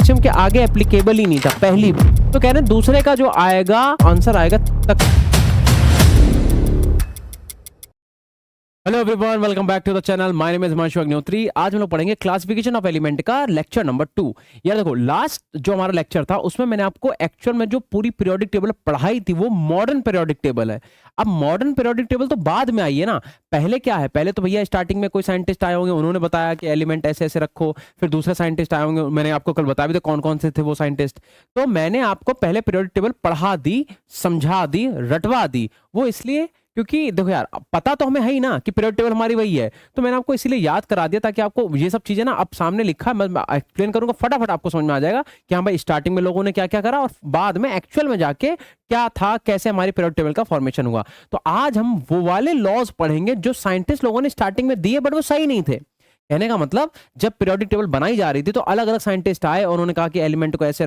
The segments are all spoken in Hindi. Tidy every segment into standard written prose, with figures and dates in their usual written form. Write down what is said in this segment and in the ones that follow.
मैक्सिमम के आगे एप्लीकेबल ही नहीं था पहली। तो कह रहे हैं दूसरे का जो आएगा आंसर आएगा तक। Hello everyone, welcome back to the channel. My name is Himanshu Agnihotri. आज हम लोग पढ़ेंगे क्लासिफिकेशन ऑफ एलिमेंट का लेक्चर नंबर 2। यार देखो, लास्ट जो हमारा लेक्चर था उसमें मैंने आपको एक्चुअल में जो पूरी पीरियोडिक टेबल पढ़ाई थी वो मॉडर्न पीरियोडिक टेबल है। अब मॉडर्न पीरियोडिक टेबल तो बाद में आई है ना। पहले क्या है, पहले तो भैया स्टार्टिंग में कोई साइंटिस्ट आए होंगे, उन्होंने बताया कि एलिमेंट ऐसे ऐसे रखो। फिर दूसरे साइंटिस्ट आए होंगे, मैंने आपको कल बताया भी था कौन कौन से थे वो साइंटिस्ट। तो मैंने आपको पहले पीरियोडिक टेबल पढ़ा दी, समझा दी, रटवा दी। वो इसलिए क्योंकि देखो यार, पता तो हमें है ही ना कि पीरियोडिक टेबल हमारी वही है। तो मैंने आपको इसीलिए याद करा दिया ताकि आपको ये सब चीजें ना अब सामने लिखा मैं एक्सप्लेन करूंगा, फटाफट आपको समझ में आ जाएगा कि हाँ भाई स्टार्टिंग में लोगों ने क्या क्या करा और बाद में एक्चुअल में जाके क्या था, कैसे हमारी पीरियोडिक टेबल का फॉर्मेशन हुआ। तो आज हम वो वाले लॉज पढ़ेंगे जो साइंटिस्ट लोगों ने स्टार्टिंग में दिए बट वो सही नहीं थे। कहने का मतलब, जब पीरियोडिक टेबल बनाई जा रही थी तो अलग अलग साइंटिस्ट आए और उन्होंने कहा कि एलिमेंट को ऐसे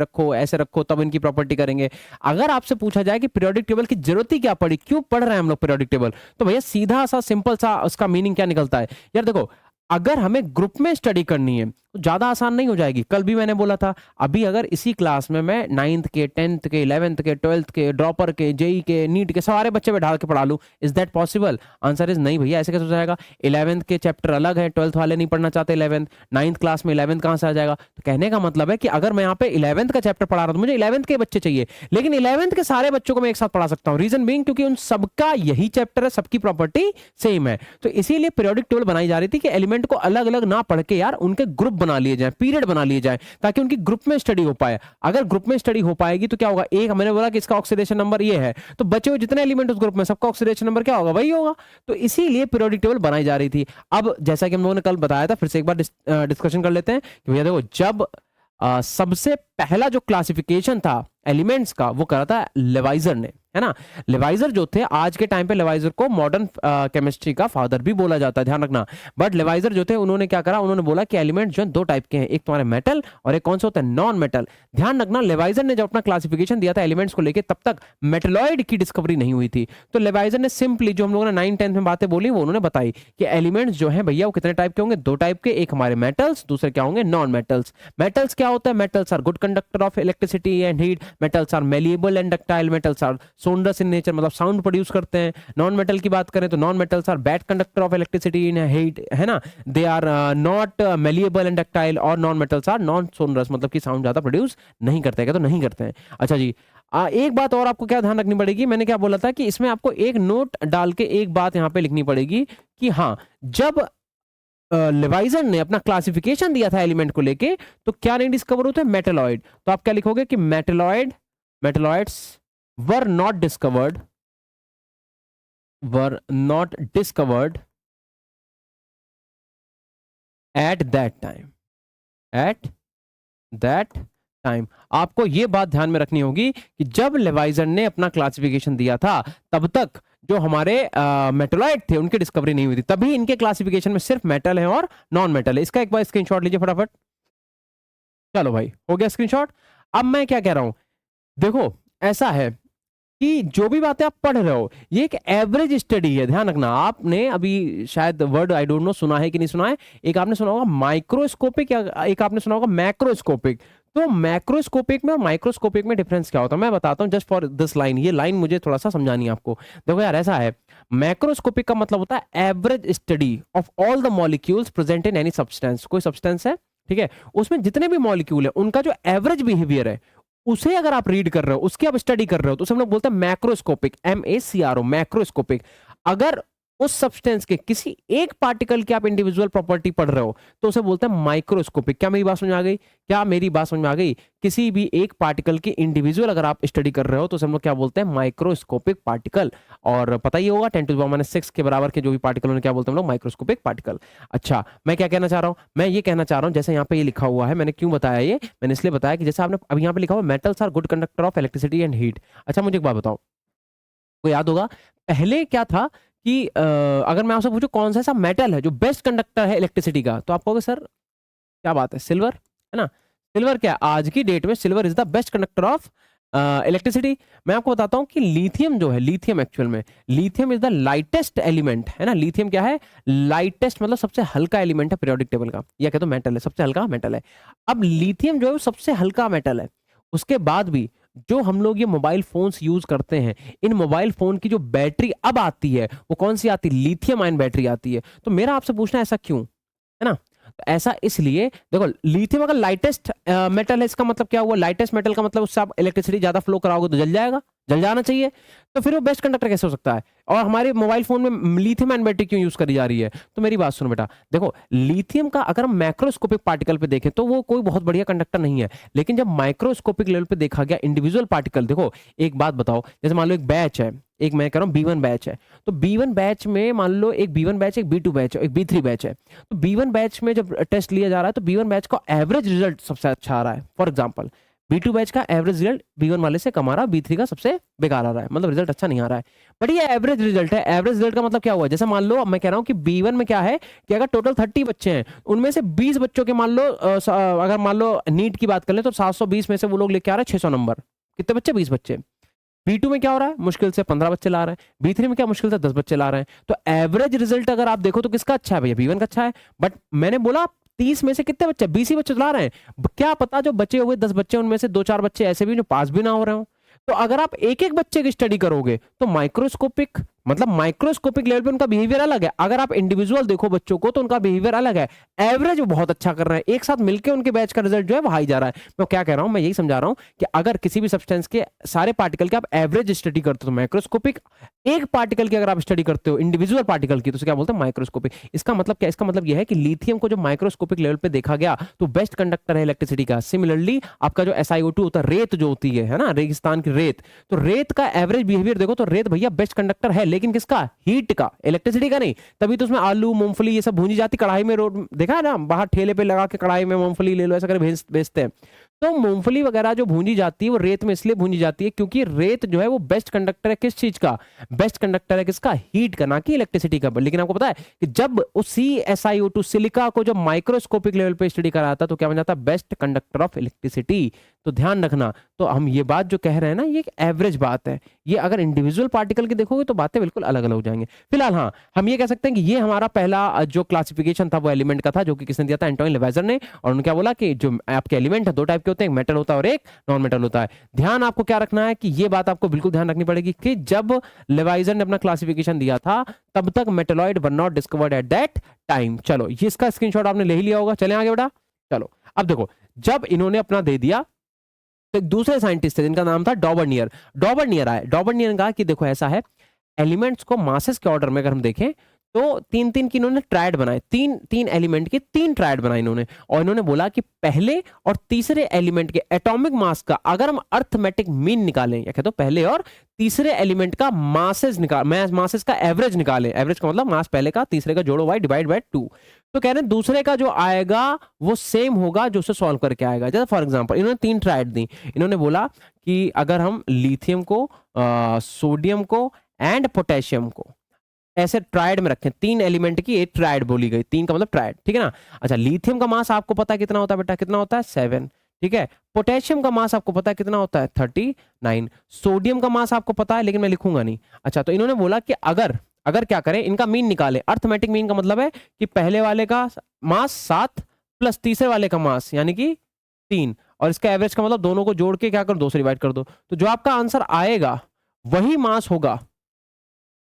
रखो तब इनकी प्रॉपर्टी करेंगे। अगर आपसे पूछा जाए कि पीरियोडिक टेबल की जरूरत ही क्या पड़ी, क्यों पढ़ रहे हैं हम लोग पीरियोडिक टेबल, तो भैया सीधा सा सिंपल सा उसका मीनिंग क्या निकलता है। यार देखो, अगर हमें ग्रुप में स्टडी करनी है तो ज्यादा आसान नहीं हो जाएगी। कल भी मैंने बोला था, अभी अगर इसी क्लास में मैं 9th के 10th के 11th के 12th के ड्रॉपर के जेई के नीट के सारे बच्चे बैठा के पढ़ा लूं, is that possible? Answer is नहीं भैया, ऐसे कैसे हो जाएगा। 11th के चैप्टर अलग है, 12th वाले नहीं पढ़ना चाहते 11th, 9th क्लास में 11th कहां से आ जाएगा। तो कहने का मतलब है कि अगर मैं यहाँ पे 11th का चैप्टर पढ़ा रहा हूं तो मुझे 11th के बच्चे चाहिए, लेकिन 11th के सारे बच्चों को मैं एक साथ पढ़ा सकता हूं। रीजन बीइंग क्योंकि उन सबका यही चैप्टर है, सबकी प्रॉपर्टी सेम है। तो इसीलिए पीरियोडिक टेबल बनाई जा रही थी कि एलिमेंट को अलग अलग ना पढ़ के यार उनके ग्रुप बना लिए जाए, पीरियड बना लिए जाए, ताकि उनकी ग्रुप में स्टडी हो पाए। अगर ग्रुप में स्टडी हो पाएगी तो क्या होगा, एक मैंने बोला कि इसका ऑक्सीडेशन नंबर ये है, तो बचे हुए जितने एलिमेंट उस ग्रुप में सबका ऑक्सीडेशन नंबर क्या होगा, वही होगा। तो इसीलिए पीरियोडिक टेबल बनाई जा रही थी। अब जैसा कि हम लोगों ने कल बताया था, फिर से एक बार डिस्कशन कर लेते हैं कि भैया देखो, जब सबसे पहला जो क्लासिफिकेशन था एलिमेंट्स का वो करा था लेवाइजर ने, है ना। लेवाइजर जो थे, आज के टाइम पे लेवाइजर को मॉडर्न केमिस्ट्री का फादर भी बोला जाता है, ध्यान रखना। बट लेवाइजर जो थे उन्होंने क्या करा, उन्होंने बोला कि एलिमेंट जो है दो टाइप के हैं, एक तुम्हारे मेटल और एक कौन सा होता है, नॉन मेटल। ध्यान रखना, लेवाइजर ने जब अपना क्लासिफिकेशन दिया था एलिमेंट्स को लेकर, तब तक मेटलॉइड की डिस्कवरी नहीं हुई थी। तो लेवाइजर ने सिंपली जो हम लोगों ने 9th-10th में बातें बोली वो उन्होंने बताई कि एलिमेंट्स जो है भैया वो कितने टाइप के होंगे, दो टाइप के, एक हमारे मेटल्स, दूसरे क्या होंगे, नॉन मेटल्स। मेटल्स क्या होता है, metals are good conductor of electricity and heat, metals are malleable and ductile, metals are sonorous in nature, मतलब साउंड प्रोड्यूस करते हैं। नॉन मेटल की बात करें तो non metals are bad conductor of electricity in heat, है ना, they are not malleable and ductile, और non metals are non sonorous, मतलब कि साउंड ज्यादा प्रोड्यूस नहीं करते हैं, तो नहीं करते हैं। अच्छा जी, एक बात और आपको क्या ध्यान रखनी पड़ेगी, मैंने क्या बोला था कि इसमें आपको एक नोट डाल के एक बात यहां पे लिखनी पड़ेगी कि हाँ, जब लेवाइजर ने अपना क्लासिफिकेशन दिया था एलिमेंट को लेके तो क्या नहीं डिस्कवर होते, मेटलॉइड। तो आप क्या लिखोगे कि metalloids were not discovered at that time. आपको यह बात ध्यान में रखनी होगी कि जब लेवाइजर ने अपना क्लासिफिकेशन दिया था तब तक जो हमारे मेटलॉइड थे उनकी डिस्कवरी नहीं हुई थी, तभी इनके क्लासिफिकेशन में सिर्फ मेटल है और नॉन मेटल है। इसका एक बार स्क्रीनशॉट लीजिए फटाफट। चलो भाई, हो गया स्क्रीनशॉट। अब मैं क्या कह रहा हूं, देखो ऐसा है कि जो भी बातें आप पढ़ रहे हो ये एक एवरेज स्टडी है। ध्यान रखना, आपने अभी शायद वर्ड आई डोंट नो सुना है कि नहीं सुना है। एक आपने सुना होगा माइक्रोस्कोपिक, या एक आपने सुना होगा मैक्रोस्कोपिक। तो मैक्रोस्कोपिक में और माइक्रोस्कोपिक में डिफरेंस क्या होता है मैं बताता हूं, जस्ट फॉर दिस लाइन। ये लाइन मुझे थोड़ा सा समझानी है आपको। देखो यार, ऐसा है, मैक्रोस्कोपिक का मतलब होता है average study of all the molecules present in any substance. कोई सब्सटेंस है, ठीक है, उसमें जितने भी मॉलिक्यूल है उनका जो एवरेज बिहेवियर है उसे अगर आप रीड कर रहे हो, उसकी आप स्टडी कर रहे हो, तो उसे हम लोग बोलते हैं मैक्रोस्कोपिक, MACRO, मैक्रोस्कोपिक। अगर उस सब्सटेंस के किसी एक पार्टिकल की आप इंडिविजुअल प्रॉपर्टी पढ़ रहे हो तो उसे बोलते हैं माइक्रोस्कोपिक। क्या मेरी बात समझ में आ गई? क्या मेरी बात समझ में आ गई? किसी भी एक पार्टिकल की इंडिविजुअल अगर आप स्टडी कर रहे हो तो उसे हम लोग क्या बोलते हैं, माइक्रोस्कोपिक पार्टिकल। और पता ही होगा 10⁻⁶ के बराबर के जो भी पार्टिकल उन्हें क्या बोलते हैं हम लोग, माइक्रोस्कोपिक पार्टिकल। अच्छा, मैं क्या कहना चाह रहा हूं, मैं ये कहना चाह रहा हूं, जैसे यहाँ पे ये लिखा हुआ है, मैंने क्यों बताया ये, मैंने इसलिए बताया कि जैसे आपने अभी यहाँ पे लिखा हुआ metals are good conductor of electricity and heat. अच्छा, मुझे एक बात बताओ, को याद होगा पहले क्या था कि अगर मैं आपसे पूछूं कौन सा ऐसा मेटल है जो बेस्ट कंडक्टर है इलेक्ट्रिसिटी का, तो आप कहोगे सर क्या बात है, सिल्वर, है ना। सिल्वर क्या, आज की डेट में silver is the best conductor of electricity. मैं आपको बताता हूँ कि लिथियम जो है, लिथियम एक्चुअल में, lithium is the lightest element, है ना। लिथियम क्या है, लाइटेस्ट मतलब सबसे हल्का एलिमेंट है पीरियोडिक टेबल का, या कह दो मेटल है, सबसे हल्का मेटल है। अब लिथियम जो है वो सबसे हल्का मेटल है, उसके बाद भी जो हम लोग ये मोबाइल फोन्स यूज करते हैं, इन मोबाइल फोन की जो बैटरी अब आती है वो कौन सी आती है, लिथियम आयन बैटरी आती है। तो मेरा आपसे पूछना है ऐसा क्यों, है ना। तो ऐसा इसलिए, देखो लिथियम अगर लाइटेस्ट मेटल है, इसका मतलब क्या हुआ, लाइटेस्ट मेटल का मतलब उससे आप इलेक्ट्रिसिटी ज्यादा फ्लो कराओगे तो जल जाएगा, जल जाना चाहिए। तो फिर वो बेस्ट कंडक्टर कैसे हो सकता है। और हमारे मोबाइल फोन में लिथियम आयन बैटरी क्यों यूज करी जा रही है। तो मेरी बात सुनो बेटा, देखो लिथियम का अगर हम मैक्रोस्कोपिक पार्टिकल पे देखें तो वो कोई बहुत बढ़िया कंडक्टर नहीं है, लेकिन जब माइक्रोस्कोपिक लेवल पे देखा गया इंडिविजुअल पार्टिकल, देखो एक बात बताओ, जैसे मान लो एक बैच है, एक मैं कह रहा हूँ B1 बैच है, तो B1 बैच में मान लो एक B1 बैच, एक B2 बैच, एक B3 बैच है। तो B1 बैच में जब टेस्ट लिया जा रहा है तो B1 बैच का एवरेज रिजल्ट सबसे अच्छा आ रहा है। फॉर एग्जांपल B2 बैच का एवरेज रिजल्ट B1 वाले से कम आ रहा है, B3 का सबसे बेकार आ रहा है, मतलब रिजल्ट अच्छा नहीं आ रहा है। बट ये एवरेज रिजल्ट है। एवरेज रिजल्ट का मतलब क्या हुआ, जैसे मान लो मैं कह रहा हूँ कि B1 में क्या है कि अगर टोटल 30 बच्चे हैं, उनमें से 20 बच्चों के मान लो अगर मान लो नीट की बात कर ले तो 720 में से वो लोग लेके आ रहे हैं 600 नंबर। कितने बच्चे, 20 बच्चे। B2 में क्या हो रहा है, मुश्किल से 15 बच्चे ला रहे हैं। B3 में क्या, मुश्किल से 10 बच्चे ला रहे हैं। तो एवरेज रिजल्ट अगर आप देखो तो किसका अच्छा है भैया, B1 का अच्छा है। बट मैंने बोला 30 में से कितने बच्चे, 20 ही बच्चे ला रहे हैं। क्या पता जो बचे हुए 10 बच्चे उनमें से 2-4 बच्चे ऐसे भी जो पास भी ना हो रहे हो। तो अगर आप एक एक बच्चे की स्टडी करोगे तो माइक्रोस्कोपिक मतलब माइक्रोस्कोपिक लेवल पे उनका बिहेवियर अलग है। अगर आप इंडिविजुअल देखो बच्चों को तो उनका बिहेवियर अलग है। एवरेज वो बहुत अच्छा कर रहे हैं, एक साथ मिलकर उनके बैच का रिजल्ट जो है वो हाई जा रहा है। मैं क्या कह रहा हूं, मैं यही समझा रहा हूं कि अगर किसी भी सब्सटेंस के सारे पार्टिकल के आप एवरेज स्टडी करते हो तो माइक्रोस्कोपिक, एक पार्टिकल की अगर आप स्टडी करते हो इंडिविजुअल पार्टिकल की तो क्या बोलते हैं, माइक्रोस्कोपिक। इसका मतलब क्या, इसका मतलब यह है कि लिथियम को जो माइक्रोस्कोपिक लेवल पे देखा गया तो बेस्ट कंडक्टर है इलेक्ट्रिसिटी का। सिमिलरली आपका जो SiO2 होता है, रेत जो होती है ना, रेगिस्तान की रेत, तो रेत का एवरेज बिहेवियर देखो तो रेत भैया बेस्ट कंडक्टर है, लेकिन किसका, हीट का, इलेक्ट्रिसिटी का नहीं। तभी तो उसमें आलू मूंगफली ये सब भूंजी जाती कढ़ाई में, रोड देखा है ना, बाहर ठेले पे लगा के कढ़ाई में मूंगफली ले लो ऐसा कर बेचते हैं। तो मूंगफली वगैरह जो भूंजी जाती है वो रेत में इसलिए भूंजी जाती है क्योंकि रेत जो है वो बेस्ट कंडक्टर है किस चीज का, बेस्ट कंडक्टर है किसका, हीट का, ना कि इलेक्ट्रिसिटी का। लेकिन आपको पता है कि जब उसी SiO2 सिलिका को जब माइक्रोस्कोपिक लेवल पे स्टडी करा था तो क्या बन जाता है, बेस्ट कंडक्टर ऑफ इलेक्ट्रिसिटी। तो ध्यान रखना, तो हम ये बात जो कह रहे हैं ना ये एक एवरेज बात है, ये अगर इंडिविजुअल पार्टिकल की देखोगे तो बातें बिल्कुल अलग अलग हो जाएंगे। फिलहाल हाँ, हम ये कह सकते हैं कि ये हमारा पहला जो क्लासिफिकेशन था वो एलिमेंट का था, जो कि किसने दिया था, एंटोइन लेवेजर ने। और उन्होंने क्या बोला कि जो आपके एलिमेंट है दो टाइप के होते हैं, एक मेटल होता है और एक नॉन मेटल होता है। ध्यान आपको क्या रखना है कि ये बात आपको बिल्कुल ध्यान रखनी पड़ेगी कि जब लेवाइजर ने अपना क्लासिफिकेशन दिया था तब तक metalloid were not discovered at that time. चलो ये इसका स्क्रीनशॉट आपने ले ही लिया होगा, चले आगे बेटा। चलो अब देखो, जब इन्होंने अपना दे दिया तो एक दूसरे साइंटिस्ट थे जिनका नाम था डॉबर्नियर। डॉबर्नियर आए, डॉबर्नियर ने कहा कि देखो ऐसा है, एलिमेंट्स को मासेस के ऑर्डर में अगर हम देखें तो तीन तीन की इन्होंने ट्रायड बनाए, तीन तीन एलिमेंट के तीन ट्रायड बनाए इन्होंने। और इन्होंने बोला कि पहले और तीसरे एलिमेंट के एटॉमिक मास का अगर हम अर्थमेटिक मीन निकालें, या कहते हो पहले और तीसरे एलिमेंट का मासेस निकाल, मासेस का एवरेज निकालें, एवरेज का मतलब मास पहले का तीसरे का जोड़ो y डिवाइड बाय 2, तो कह रहे हैं दूसरे का जो आएगा वो सेम होगा जो उसे सॉल्व करके आएगा। जैसे फॉर एग्जांपल इन्होंने तीन ट्रायड दी, इन्होंने बोला कि अगर हम लिथियम को, सोडियम को एंड पोटेशियम को ऐसे ट्रायड में रखें, तीन एलिमेंट की एक ट्रायड बोली गई, तीन का मतलब ट्रायड, ठीक है ना। अच्छा लिथियम का मास आपको पता है कितना होता है बेटा, कितना होता है 7, ठीक है। पोटेशियम का मास आपको पता है कितना होता है 39, सोडियम का मास आपको पता है लेकिन मैं लिखूंगा नहीं। अच्छा तो इन्होंने बोला कि अगर अगर क्या करें, इनका मीन निकालें। अर्थमेटिक मीन का मतलब है कि पहले वाले का मास 7 प्लस तीसरे वाले का मास यानी कि 3, और इसका एवरेज का मतलब दोनों को जोड़ के क्या करो 2 से डिवाइड कर दो, तो जो आपका आंसर आएगा वही मास होगा,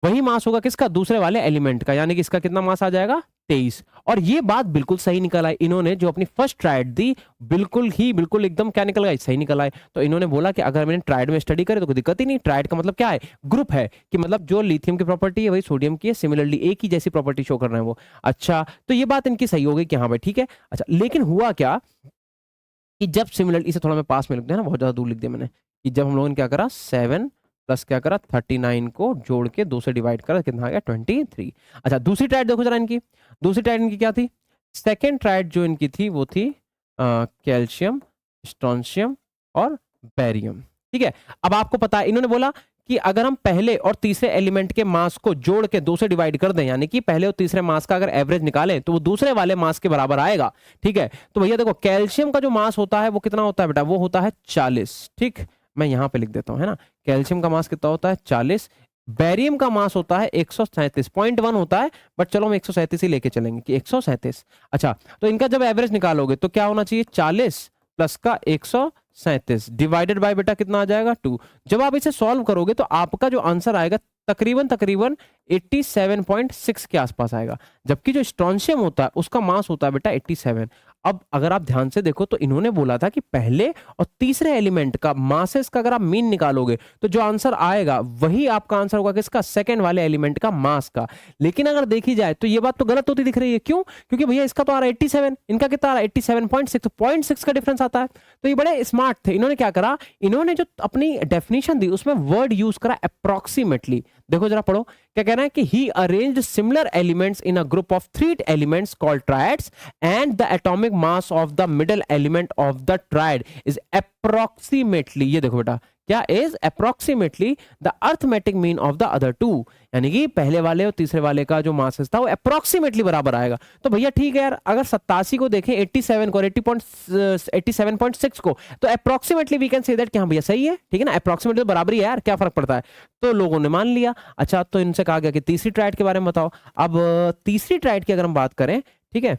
वही मास होगा किसका, दूसरे वाले एलिमेंट का, यानी कि इसका कितना मास आ जाएगा 23। और ये बात बिल्कुल सही निकल आई, इन्होंने जो अपनी फर्स्ट ट्रायड दी बिल्कुल एकदम क्या निकल गई, सही निकल आए। तो इन्होंने बोला कि अगर मैंने ट्रायड में स्टडी करे तो कोई दिक्कत ही नहीं। ट्रायड का मतलब क्या है, ग्रुप है, कि मतलब जो लिथियम की प्रॉपर्टी है वही सोडियम की है, सिमिलरली एक ही जैसी प्रॉपर्टी शो कर रहे हैं वो। अच्छा तो ये बात इनकी सही हो गई कि हाँ भाई ठीक है। अच्छा लेकिन हुआ क्या कि जब सिमिलर, इसे थोड़ा मैं पास में लिख दिया ना, बहुत ज्यादा दूर लिख दिया मैंने, कि जब हम लोगों ने क्या करा 7 प्लस क्या करा 39 को जोड़ के 2 से डिवाइड करा, कितना आ गया 23। अच्छा दूसरी ट्रायड देखो जरा इनकी, दूसरी ट्रायड इनकी क्या थी, सेकेंड ट्रायड जो इनकी थी वो थी कैल्शियम, स्ट्रोंशियम और बेरियम, ठीक है। अब आपको पता है इन्होंने बोला कि अगर हम पहले और तीसरे एलिमेंट के मास को जोड़ के 2 से डिवाइड कर दें, यानी कि पहले और तीसरे मास का अगर एवरेज निकालें तो वो दूसरे वाले मास के बराबर आएगा, ठीक है। तो भैया देखो कैल्शियम का जो मास होता है वो कितना होता है बेटा, वो होता है 40, ठीक। मैं यहाँ पे लिख देता हूँ, है ना। कैल्शियम का मास कितना होता है 40, बेरियम का मास होता है 137, 0.1 होता है, बट चलो हम 137 ही लेके चलेंगे कि 137। अच्छा, तो इनका जब एवरेज निकालोगे तो क्या होना चाहिए 40 प्लस का 137 डिवाइडेड बाय बेटा कितना आ जाएगा 2। जब आप इसे सॉल्व करोगे तो आपका जो आंसर आएगा तकरीबन 87.6 के आसपास आएगा, जबकि जो स्ट्रोंशियम होता है उसका मास होता है बेटा 87। अब अगर आप ध्यान से देखो तो इन्होंने बोला था कि पहले और तीसरे एलिमेंट का मासेस का अगर आप मीन निकालोगे तो जो आंसर आएगा वही आपका आंसर होगा किसका, सेकंड वाले एलिमेंट का मास का। लेकिन अगर देखी जाए तो ये बात तो गलत होती दिख रही है। क्यों? क्योंकि भैया इसका तो आ रहा है 87, इनका कितना आ रहा है 87.6, तो 0.6 का डिफरेंस आता है। तो ये बड़े स्मार्ट थे, इन्होंने क्या करा, इन्होंने जो अपनी डेफिनेशन दी उसमें वर्ड यूज करा अप्रोक्सीमेटली। देखो जरा पढ़ो, क्या कह रहा है कि he arranged similar elements in a group of 3 elements called triads and the atomic mass of the middle element of the triad is approximately, ये देखो बेटा क्या is approximately the arithmetic mean of the other two, यानी कि पहले वाले और तीसरे वाले का जो मासेस था वो अप्रोक्सीमेटली बराबर आएगा। तो भैया ठीक है यार, अगर 87 को देखें 87 को 87.6 को, तो approximately we can say that कि हाँ भैया सही है, ठीक है ना, अप्रोक्सीमेटली तो बराबर ही है यार, क्या फर्क पड़ता है। तो लोगों ने मान लिया। अच्छा, तो इनसे कहा गया कि तीसरी ट्राइड के बारे में बताओ। अब तीसरी ट्राइड की अगर हम बात करें, ठीक है,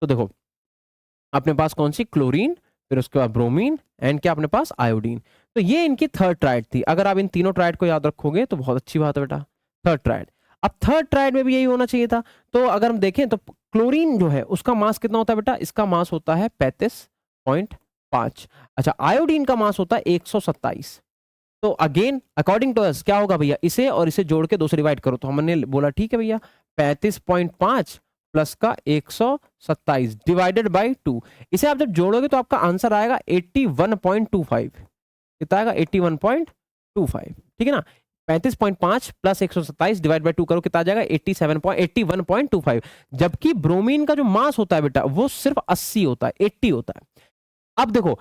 तो देखो अपने पास कौन सी, क्लोरीन, फिर उसके बाद ब्रोमीन एंड क्या अपने पास आयोडीन। तो ये इनकी थर्ड ट्राइड थी। अगर आप इन तीनों ट्राइड को याद रखोगे तो बहुत अच्छी बात है बेटा, थर्ड ट्राइड। अब थर्ड ट्राइड में भी यही होना चाहिए था। तो अगर हम देखें तो क्लोरीन जो है उसका मास कितना होता है बेटा, इसका मास होता है 35.5। अच्छा, आयोडीन का मास होता है 127। तो अगेन अकॉर्डिंग टू अस क्या होगा भैया, इसे और इसे जोड़ के 2 से डिवाइड करो। तो हमने बोला ठीक है भैया 35.5 प्लस का 127 डिवाइडेड बाय 2। इसे आप जब जोड़ोगे तो आपका आंसर आएगा 81.25। कितना आएगा 81.25, ठीक है ना। 35.5 प्लस 127 डिवाइड बाय 2 करो, कितना आ जाएगा 81.25। जबकि ब्रोमीन का जो मास होता है बेटा वो सिर्फ 80 होता है, 80 होता है। अब देखो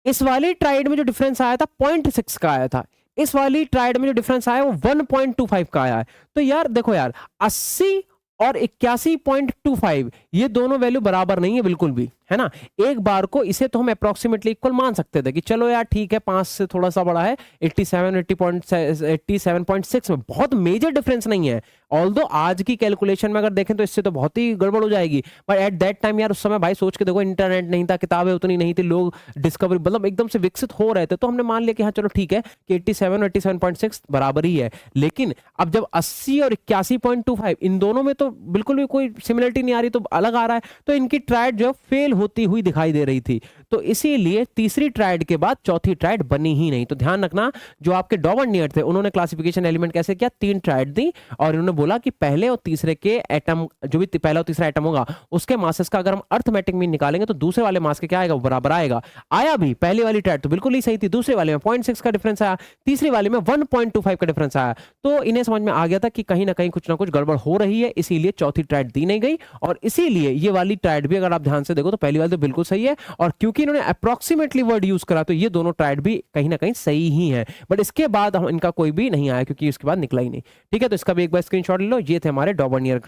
इस वाली ट्राइड में जो डिफरेंस आया था 0.6 का आया था, इस वाली ट्राइड में जो डिफरेंस आया वो 1.25 का आया है। तो यार देखो यार 80 और 81.25 ये दोनों वैल्यू बराबर नहीं है बिल्कुल भी, है ना। एक बार को इसे तो हम अप्रोक्सीमेटली इक्वल मान सकते थे कि चलो यार ठीक है 5 से थोड़ा सा बड़ा है, 87.6 में बहुत मेजर डिफरेंस नहीं है। ऑल्दो आज की कैलकुलेशन में अगर देखें तो इससे तो बहुत ही गड़बड़ हो जाएगी, बट एट दैट टाइम यार उस समय भाई सोच के देखो, इंटरनेट नहीं था, किताबें उतनी नहीं थी, लोग डिस्कवरी मतलब एकदम से विकसित हो रहे थे। तो हमने मान लिया कि हाँ चलो ठीक है कि 87 और 87.6 बराबर ही है। लेकिन अब जब 80 और 81.25 इन दोनों में तो बिल्कुल भी कोई सिमिलरिटी नहीं आ रही, तो अलग आ रहा है, तो इनकी ट्राइड जो फेल होती हुई दिखाई दे रही थी। तो इसीलिए तीसरी ट्राइड के बाद चौथी ट्राइड बनी ही नहीं। तो ध्यान रखना, जो आपके डॉवर्नियर थे उन्होंने क्लासिफिकेशन एलिमेंट कैसे किया, 3 ट्राइड दी और इन्होंने बोला कि पहले और तीसरे के एटम, जो भी पहला और तीसरा एटम होगा उसके मासेस का अगर हम अर्थमेटिक मीन निकालेंगे तो दूसरे वाले मास के क्या आएगा, बराबर आएगा। आया भी, पहली वाली ट्राइड तो बिल्कुल ही सही थी, दूसरे वाले में 0.6 का डिफरेंस आया, तीसरी वाले में 1.25 का डिफरेंस आया। तो इन्हें समझ में आ गया था कि कहीं ना कहीं कुछ ना कुछ गड़बड़ हो रही है, इसीलिए चौथी ट्राइड दी नहीं गई। और इसीलिए ये वाली ट्राइड भी अगर आप ध्यान से देखो तो पहली वाली तो बिल्कुल सही है, और क्योंकि इन्होंने अप्रोक्सीमेटली वर्ड यूज करा तो ये दोनों ट्राइड भी कहीं ना कहीं सही ही है। बट इसके बाद हम इनका कोई भी नहीं आया क्योंकि इसके बाद निकला ही नहीं। ठीक है, तो इसका भी एक बार स्क्रीनशॉट ले लो। ये थे हमारे डॉवर्नियर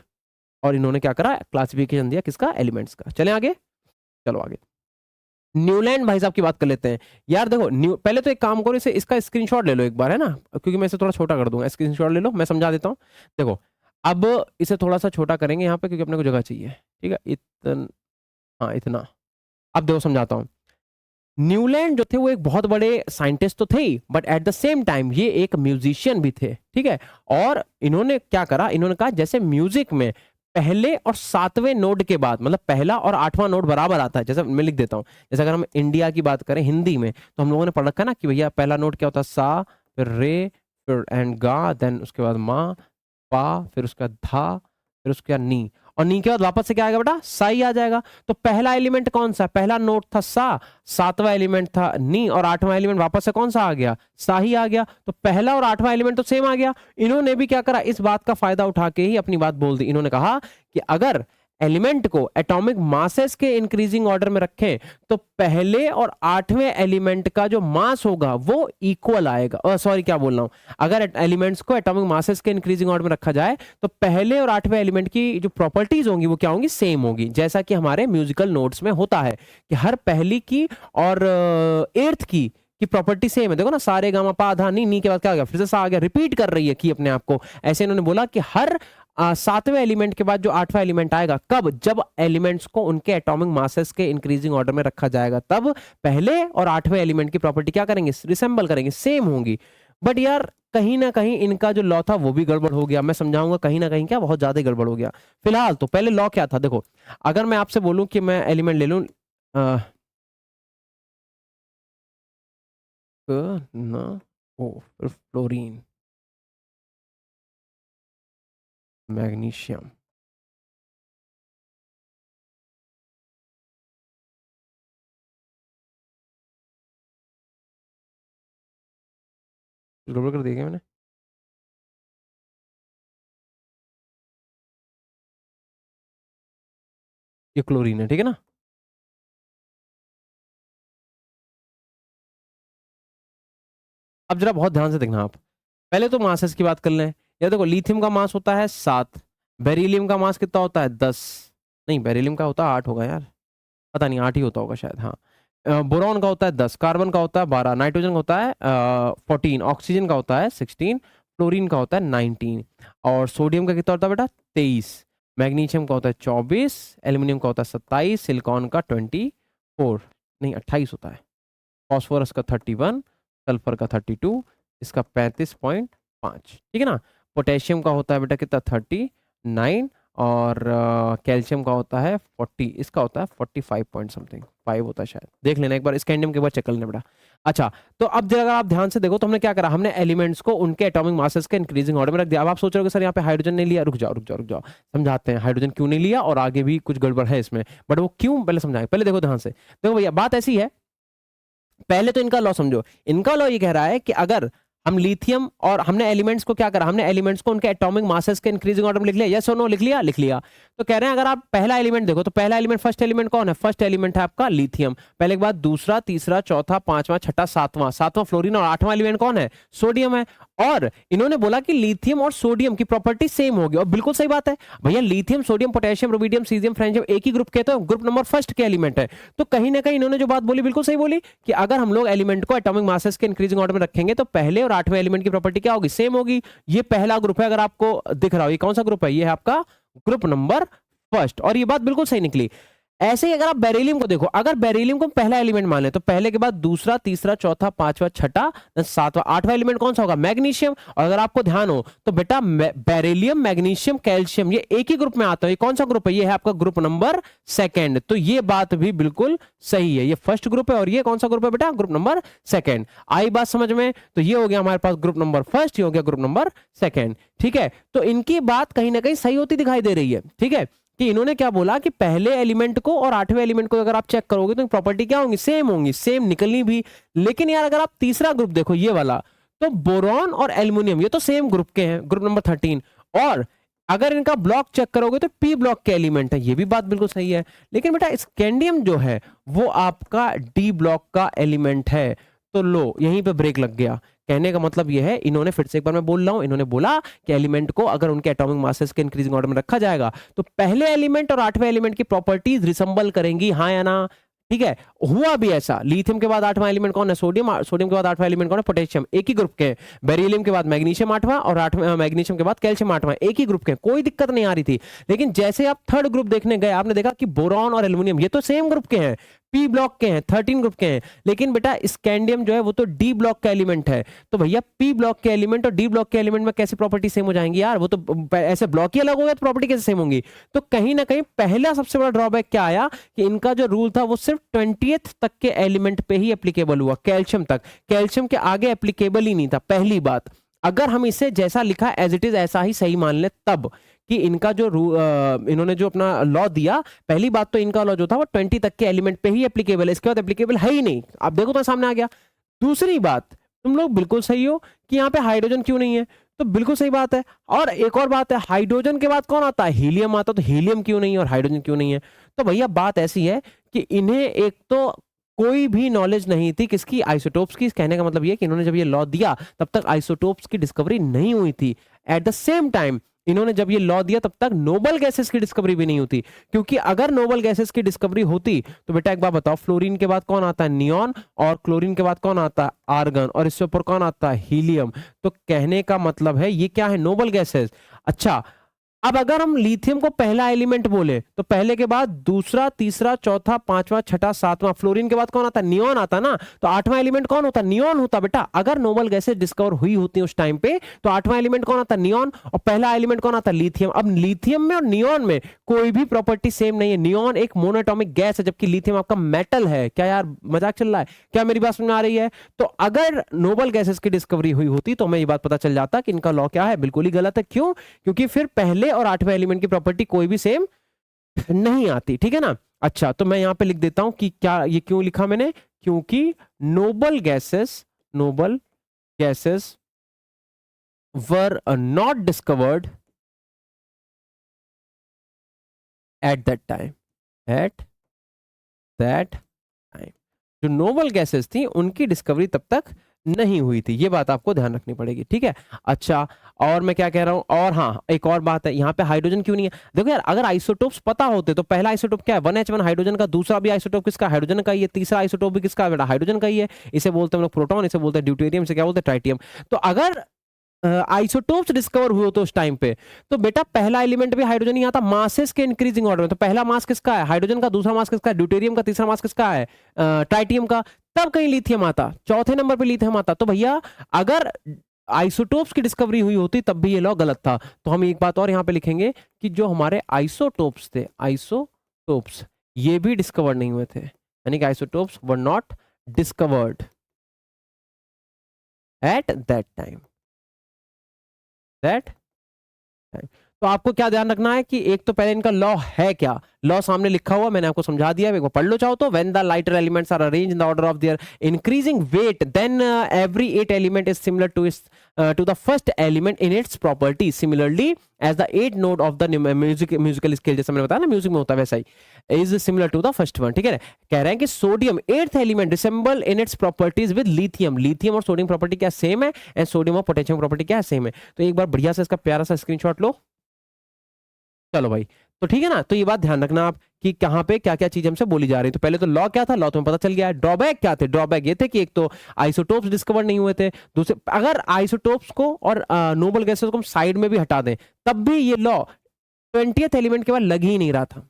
और इन्होंने क्या करा, क्लासिफिकेशन दिया किसका, एलिमेंट्स का। चलें आगे, चलो आगे न्यूलैंड भाई साहब की बात कर लेते हैं। यार देखो पहले तो एक काम करो, इसे इसका स्क्रीनशॉट ले लो एक बार, है ना, क्योंकि मैं इसे थोड़ा छोटा कर दूंगा। स्क्रीनशॉट ले लो, मैं समझा देता हूँ। देखो अब इसे थोड़ा सा छोटा करेंगे यहाँ पे क्योंकि अपने को जगह चाहिए। ठीक है, हाँ इतना। अब देखो समझाता हूँ। न्यूलैंड जो थे वो एक बहुत बड़े साइंटिस्ट तो थे ही, but at the same time ये एक म्यूजिशियन भी थे। ठीक है, और इन्होंने क्या करा, इन्होंने कहा जैसे म्यूजिक में पहले और 7वें नोट के बाद, मतलब पहला और 8वां नोट बराबर आता है। जैसे मैं लिख देता हूँ, जैसे अगर हम इंडिया की बात करें हिंदी में तो हम लोगों ने पढ़ रखा है ना कि भैया पहला नोट क्या होता है, सा, फिर रे, फिर एंड गा, देन उसके बाद मा, पा, फिर उसका धा, फिर उसका नी, और नी के बाद वापस से क्या आएगा बेटा, सा ही आ जाएगा। तो पहला एलिमेंट कौन सा, पहला नोट था सा, 7वां एलिमेंट था नी, और 8वां एलिमेंट वापस से कौन सा आ गया, सा ही आ गया। तो पहला और 8वां एलिमेंट तो सेम आ गया। इन्होंने भी क्या करा, इस बात का फायदा उठा के ही अपनी बात बोल दी। इन्होंने कहा कि अगर एलिमेंट को एटॉमिक मासेस के इंक्रीजिंग ऑर्डर में रखें तो पहले और 8वें एलिमेंट का जो मास होगा वो इक्वल आएगा। सॉरी क्या बोल रहा हूं, अगर एलिमेंट्स को एटॉमिक मासेस के इंक्रीजिंग ऑर्डर में रखा जाए तो पहले और 8वें एलिमेंट की जो प्रॉपर्टीज होंगी वो क्या होंगी, सेम होगी। जैसा कि हमारे म्यूजिकल नोट्स में होता है कि हर पहली की और 8th की कि प्रॉपर्टी सेम है। देखो ना, सारे गामा पा धा नी के बाद क्या आ गया, फिर से सा आ गया, रिपीट कर रही है कि अपने आप को। ऐसे इन्होंने बोला कि हर सातवें एलिमेंट के बाद जो आठवां एलिमेंट आएगा, कब, जब एलिमेंट्स को उनके एटॉमिक मासेस के इंक्रीजिंग ऑर्डर में रखा जाएगा, तब पहले और आठवें एलिमेंट की प्रॉपर्टी क्या करेंगे, रिसेंबल करेंगे, सेम होंगी। बट यार कहीं ना कहीं इनका जो लॉ था वो भी गड़बड़ हो गया। मैं समझाऊंगा कहीं ना कहीं क्या बहुत ज्यादा ही गड़बड़ हो गया। फिलहाल तो पहले लॉ क्या था, देखो अगर मैं आपसे बोलूं कि मैं एलिमेंट ले लूं ना ओ फ्लोरीन, मैग्नीशियम, गड़बड़ कर दिया क्या मैंने? ये क्लोरीन है, ठीक है ना। अब जरा बहुत ध्यान से देखना आप, पहले तो मासेस की बात कर लें। या देखो लिथियम का मास होता है 7, बेरिलियम का मास कितना होता है 10, नहीं बेरिलियम का होता है 8 होगा यार, पता नहीं 8 ही होता होगा शायद, हाँ। बोरॉन का होता है 10, कार्बन का होता है 12, नाइट्रोजन का होता है 14, ऑक्सीजन का होता है 16, फ्लोरीन का होता है 19, और सोडियम का कितना होता है बेटा 23, मैग्नीशियम का होता है 24, एल्यूमिनियम का होता है 27, सिलिकॉन का 24, नहीं 28 होता है, फॉस्फोरस का 31, सल्फर का 32, इसका 35.5, ठीक है ना। पोटेशियम का होता है बेटा कितना 39, और कैल्शियम का होता है 40, इसका होता है 45 पॉइंट समथिंग 5 होता है शायद, देख लेना एक बार, स्कैंडियम के बाद चेक कर लेना बेटा। अच्छा, तो अब जरा अगर आप ध्यान से देखो तो हमने क्या करा, हमने एलिमेंट्स को उनके एटॉमिक मासेस के इंक्रीजिंग ऑर्डर में रख दिया। अब आप सोच रहे हो सर यहाँ पे हाइड्रोजन नहीं लिया, रुक जाओ रुक जाओ रुक जाओ, समझाते हैं हाइड्रोजन क्यों नहीं लिया, और आगे भी कुछ गड़बड़ है इसमें, बट वो क्यों पहले समझाएं। पहले देखो ध्यान से, देखो भैया बात ऐसी है, पहले तो इनका लॉ समझो। इनका लॉ ये कह रहा है कि अगर हम लिथियम, और हमने एलिमेंट्स को क्या करा, हमने एलिमेंट्स को उनके एटॉमिक मासेस के इंक्रीजिंग ऑर्डर में लिख लिया, यस और नो, लिख लिया, लिख लिया। तो कह रहे हैं अगर आप पहला एलिमेंट देखो, तो पहला एलिमेंट, फर्स्ट एलिमेंट कौन है, फर्स्ट एलिमेंट है आपका लिथियम, पहले के बाद दूसरा, तीसरा, चौथा, पांचवा, छठा, सातवां, सातवां फ्लोरीन, और आठवां एलिमेंट कौन है, सोडियम है। और इन्होंने बोला कि लिथियम और सोडियम की प्रॉपर्टी सेम होगी, और बिल्कुल सही बात है भैया, lithium, sodium, potassium, rubidium, caesium, francium एक ही ग्रुप के, तो ग्रुप नंबर फर्स्ट के एलिमेंट है। तो कहीं ना कहीं इन्होंने जो बात बोली बिल्कुल सही बोली कि अगर हम लोग एलिमेंट को एटॉमिक मासेस के इंक्रीजिंग ऑर्डर में रखेंगे तो पहले और आठवें एलिमेंट की प्रॉपर्टी क्या होगी, सेम होगी। ये पहला ग्रुप है, अगर आपको दिख रहा हो, ये कौन सा ग्रुप है, ये है आपका ग्रुप नंबर फर्स्ट, और ये बात बिल्कुल सही निकली। ऐसे ही अगर आप बेरिलियम को देखो, अगर बेरिलियम को पहला एलिमेंट मान ले, तो पहले के बाद दूसरा, तीसरा, चौथा, पांचवा, छठा, सातवां, आठवां एलिमेंट कौन सा होगा, मैग्नीशियम। और अगर आपको ध्यान हो तो बेटा बेरिलियम, मैग्नीशियम, कैल्शियम ये एक ही ग्रुप में आता है। ये कौन सा ग्रुप है, ये है आपका ग्रुप नंबर सेकंड। तो ये बात भी बिल्कुल सही है, ये फर्स्ट ग्रुप है और ये कौन सा ग्रुप है बेटा, ग्रुप नंबर सेकंड। आई बात समझ में? तो ये हो गया हमारे पास ग्रुप नंबर फर्स्ट, ये हो गया ग्रुप नंबर सेकंड, ठीक है। तो इनकी बात कहीं ना कहीं सही होती दिखाई दे रही है, ठीक है, कि इन्होंने क्या बोला कि पहले एलिमेंट को और आठवें एलिमेंट को अगर आप चेक करोगे तो प्रॉपर्टी क्या होंगी, सेम होंगी, सेम निकलनी भी। लेकिन यार अगर आप तीसरा ग्रुप देखो ये वाला, तो बोरॉन और एल्युमिनियम ये तो सेम ग्रुप के हैं, ग्रुप नंबर 13, और अगर इनका ब्लॉक चेक करोगे तो पी ब्लॉक के एलिमेंट है, ये भी बात बिल्कुल सही है। लेकिन बेटा स्कैंडियम जो है वो आपका डी ब्लॉक का एलिमेंट है। तो लो यहीं पे ब्रेक लग गया। कहने का मतलब यह है, इन्होंने फिर से एक बार मैं बोल रहा हूं, इन्होंने बोला कि एलिमेंट को अगर उनके एटॉमिक मासेस के इंक्रीजिंग ऑर्डर में रखा जाएगा तो पहले एलिमेंट और आठवें एलिमेंट की प्रॉपर्टीज रिसेंबल करेंगी, हाँ या ना, ठीक है। हुआ भी ऐसा, लिथियम के बाद आठवां एलिमेंट कौन है, सोडियम, सोडियम के बाद आठवां एलिमेंट कौन है, पोटेशियम, एक ही ग्रुप के। बेरिलियम के बाद मैग्नीशियम आठवां, और आठवां मैग्नीशियम के बाद कैल्शियम आठवां, एक ही ग्रुप के, कोई दिक्कत नहीं आ रही थी। लेकिन जैसे आप थर्ड ग्रुप देखने गए, आपने देखा कि बोरॉन और एल्युमिनियम ये तो सेम ग्रुप के हैं, पी ब्लॉक के हैं, 13 ग्रुप के हैं, लेकिन बेटा स्कैंडियम जो है वो तो डी ब्लॉक का एलिमेंट है। तो भैया पी ब्लॉक के एलिमेंट और डी ब्लॉक के एलिमेंट में कैसे प्रॉपर्टी सेम हो जाएंगी यार, वो तो ऐसे ब्लॉक ही अलग हो गया तो प्रॉपर्टी कैसे सेम होंगी। तो कहीं ना कहीं पहला सबसे बड़ा ड्रॉबैक क्या आया कि इनका जो रूल था वो सिर्फ 20th तक के एलिमेंट पे ही एप्लीकेबल हुआ, कैल्शियम तक, कैल्शियम के आगे एप्लीकेबल ही नहीं था। पहली बात, अगर हम इसे जैसा लिखा एज इट इज ऐसा ही सही मान ले तब, कि इनका जो इन्होंने जो अपना लॉ दिया, पहली बात तो इनका लॉ जो था वो 20 तक के एलिमेंट पे ही एप्लीकेबल है, इसके बाद एप्लीकेबल है ही नहीं। आप देखो तो सामने आ गया। दूसरी बात, तुम लोग बिल्कुल सही हो कि यहाँ पे हाइड्रोजन क्यों नहीं है, तो बिल्कुल सही बात है। और एक और बात है, हाइड्रोजन के बाद कौन आता है, हीलियम आता, तो हीलियम क्यों नहीं है और हाइड्रोजन क्यों नहीं है। तो भैया बात ऐसी है कि इन्हें एक तो कोई भी नॉलेज नहीं थी किसकी, आइसोटोप्स की। कहने का मतलब ये कि इन्होंने जब ये लॉ दिया तब तक आइसोटोप्स की डिस्कवरी नहीं हुई थी। एट द सेम टाइम इन्होंने जब ये लॉ दिया तब तक नोबल गैसेस की डिस्कवरी भी नहीं होती, क्योंकि अगर नोबल गैसेस की डिस्कवरी होती तो बेटा एक बात बताओ, फ्लोरीन के बाद कौन आता है? नियॉन, और क्लोरीन के बाद कौन आता है? आर्गन, और इससे ऊपर कौन आता है? हीलियम। तो कहने का मतलब है ये क्या है? Noble gases. अच्छा, अब अगर हम लिथियम को पहला एलिमेंट बोले तो पहले के बाद दूसरा, तीसरा, चौथा, पांचवा, छठा, सातवां, फ्लोरीन के बाद कौन आता है? नियॉन आता ना। तो आठवां एलिमेंट कौन होता? नियॉन होता बेटा। अगर नोबल गैसेस डिस्कवर हुई होती उस टाइम पे तो आठवां एलिमेंट कौन आता? नियॉन। और पहला एलिमेंट कौन आता? लिथियम। अब लिथियम में और नियॉन में कोई भी प्रॉपर्टी सेम नहीं है। नियॉन एक मोनोएटॉमिक गैस है, जबकि लिथियम आपका मेटल है। क्या यार मजाक चल रहा है क्या? मेरी बात समझ में आ रही है? तो अगर नोबल गैसेस की डिस्कवरी हुई होती तो हमें ये बात पता चल जाता कि इनका लॉ क्या है, बिल्कुल ही गलत है। क्यों? क्योंकि फिर पहले और आठवें एलिमेंट की प्रॉपर्टी कोई भी सेम नहीं आती, ठीक है ना। अच्छा, तो मैं यहां पे लिख देता हूं कि क्या ये क्यों लिखा मैंने, क्योंकि noble gases were not discovered at that time, at that time. जो नोबल गैसेस थी उनकी डिस्कवरी तब तक नहीं हुई थी, ये बात आपको ध्यान रखनी पड़ेगी, ठीक है। अच्छा, और मैं क्या कह रहा हूं, और हाँ एक और बात है, यहाँ पे हाइड्रोजन क्यों नहीं है? देखो यार, अगर आइसोटोप्स पता होते तो पहला आइसोटोप क्या है? 1H1 हाइड्रोजन का, दूसरा भी आइसोटोप किसका? हाइड्रोजन का ही है, तीसरा आइसोटोप भी किसका है बेटा? हाइड्रोजन का ही है। इसे बोलते हैं हम लोग प्रोटॉन, इसे बोलते हैं ड्यूटेरियम, से क्या बोलते हैं? ट्राइटियम। तो अगर आइसोटोप्स डिस्कवर हुए तो उस टाइम पे तो बेटा पहला एलिमेंट भी हाइड्रोजन ही आता, मासेस के इंक्रीजिंग ऑर्डर में। तो पहला मास किसका है? हाइड्रोजन का। दूसरा मास किसका है? ड्यूटेरियम का। तीसरा मास किसका है? ट्राइटियम का। तब कहीं लिथियम आता, चौथे नंबर पे लिथियम आता। तो भैया अगर आइसोटोप्स की डिस्कवरी हुई होती तब भी ये लॉ गलत था। तो हम एक बात और यहां पे लिखेंगे कि जो हमारे आइसोटोप्स थे, आइसोटोप्स ये भी डिस्कवर नहीं हुए थे, यानी कि isotopes were not discovered at that time, that time. तो आपको क्या ध्यान रखना है कि एक तो पहले इनका लॉ है क्या, लॉ सामने लिखा हुआ मैंने आपको समझा दिया, एक बार पढ़ लो चाहो तो। When the lighter elements are arranged in the order of their increasing weight, then every eight element is similar to is to the first element in its property, similarly as the eight note of the musical scale, जैसे मैंने बताया ना म्यूजिक में होता है वैसा ही, is similar to the first one, ठीक है। कह रहे हैं कि sodium eighth element resemble in its properties with lithium, lithium और सोडियम प्रॉपर्टी क्या सेम है, एंड सोडियम और पोटेशियम प्रॉपर्टी क्या है? सेम है। तो एक बार बढ़िया से इसका प्यारा सा स्क्रीनशॉट लो। चलो भाई, तो ठीक है ना। तो ये बात ध्यान रखना आप कि कहां पे क्या क्या चीज हमसे बोली जा रही है। तो पहले तो लॉ क्या था, लॉ तुम्हें पता चल गया है। ड्रॉबैक क्या थे? ड्रॉबैक ये थे कि एक तो आइसोटोप्स डिस्कवर नहीं हुए थे, दूसरे अगर आइसोटोप्स को और नोबल गैसेस को हम साइड में भी हटा दें तब भी ये लॉ 20th एलिमेंट के बाद लग ही नहीं रहा था।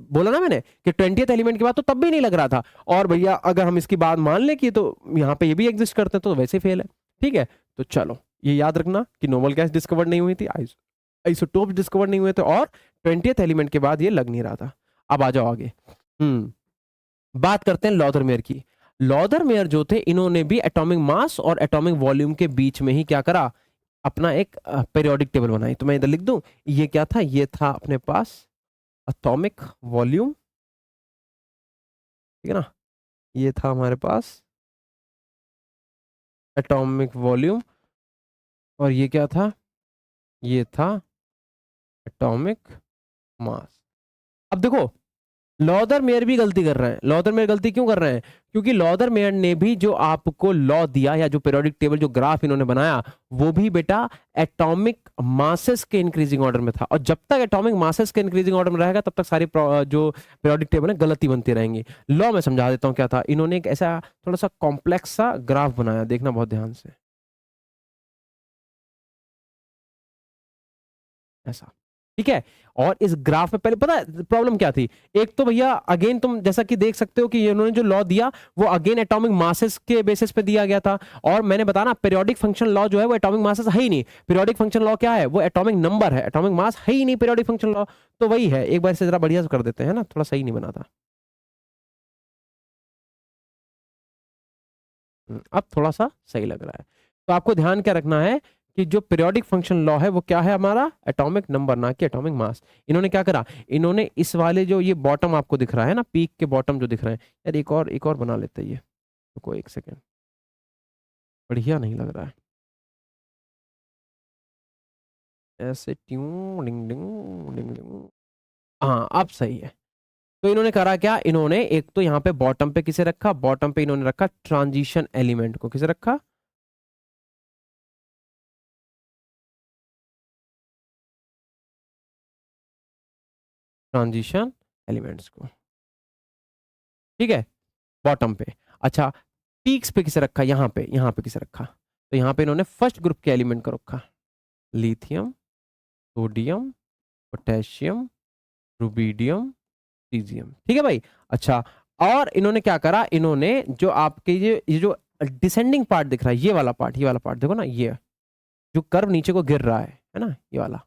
बोला ना मैंने कि 20th एलिमेंट के बाद तो तब भी नहीं लग रहा था। और भैया अगर हम इसकी बात मान लें कि तो यहाँ पे ये भी एग्जिस्ट करते हैं तो वैसे फेल है, ठीक है। तो चलो ये याद रखना कि नोबल गैस डिस्कवर नहीं हुई थी, आइसोटोप डिस्कवर नहीं हुए थे, और 20th एलिमेंट के बाद ये लग नहीं रहा था। अब आ जाओ आगे। बात करते हैं लॉदरमेयर की। लॉदरमेयर जो थे इन्होंने भी एटॉमिक मास और एटॉमिक वॉल्यूम के बीच में ही क्या करा, अपना एक पीरियोडिक टेबल बनाई। तो मैं इधर लिख दूं, ये क्या था? ये था अपने पास एटॉमिक वॉल्यूम, ठीक है ना। ये था हमारे पास एटॉमिक वॉल्यूम, और ये क्या था? ये था एटॉमिक मास। अब देखो, लॉदर मेयर भी गलती कर रहे हैं। लॉदर मेयर गलती क्यों कर रहे हैं? क्योंकि लॉदर मेयर ने भी जो आपको लॉ दिया या जो पीरियोडिक टेबल जो ग्राफ इन्होंने बनाया वो भी बेटा एटॉमिक मासेस के इंक्रीजिंग ऑर्डर में था। और जब तक एटॉमिक मासेस के इंक्रीजिंग ऑर्डर में रहेगा तब तक सारी जो पीरियोडिक टेबल है गलती बनती रहेंगी। लॉ में समझा देता हूँ क्या था। इन्होंने एक ऐसा थोड़ा सा कॉम्प्लेक्स सा ग्राफ बनाया, देखना बहुत ध्यान से, ऐसा, ठीक है। और इस ग्राफ में पहले पता है प्रॉब्लम क्या थी? एक तो भैया अगेन तुम जैसा कि देख सकते हो कि इन्होंने जो लॉ दिया वो अगेन एटॉमिक मासेस के बेसिस पे दिया गया था। और मैंने बताया ना पीरियोडिक फंक्शन लॉ जो है वो एटॉमिक मासेस है ही नहीं। पीरियोडिक फंक्शन लॉ क्या है? वो एटॉमिक नंबर है, एटॉमिक मास है ही नहीं पीरियोडिक फंक्शन लॉ। तो वही है, एक बार इसे जरा बढ़िया से कर देते हैं ना, थोड़ा सही नहीं बना था। अब थोड़ा सा सही लग रहा है। तो आपको ध्यान क्या रखना है कि जो पीरियोडिक फंक्शन लॉ है वो क्या है हमारा? एटॉमिक नंबर, ना कि एटॉमिक मास। इन्होंने क्या करा, इन्होंने इस वाले जो ये बॉटम आपको दिख रहा है ना, पीक के बॉटम जो दिख रहे हैं, यार एक और बना लेते हैं ये। रुको एक सेकेंड, बढ़िया नहीं लग रहा है ऐसे, ट्यून डिंग डिंग डिंग डिंग। हाँ अब सही है। तो इन्होंने करा क्या, इन्होंने एक तो यहाँ पे बॉटम पे किसे रखा? बॉटम पे इन्होंने रखा ट्रांजिशन एलिमेंट को। किसे रखा? ट्रांजिशन एलिमेंट्स को, ठीक है, बॉटम पे। अच्छा, पीक्स पे किसे रखा, यहाँ पे किसे रखा, तो यहाँ पे इन्होंने फर्स्ट ग्रुप के एलिमेंट को रखा, lithium, sodium, potassium, rubidium, caesium, ठीक है भाई। अच्छा, और इन्होंने क्या करा, इन्होंने जो आपके ये जो डिसेंडिंग पार्ट दिख रहा है, ये वाला पार्ट देखो ना, ये जो कर्व नीचे को गिर रहा है ना, ये वाला,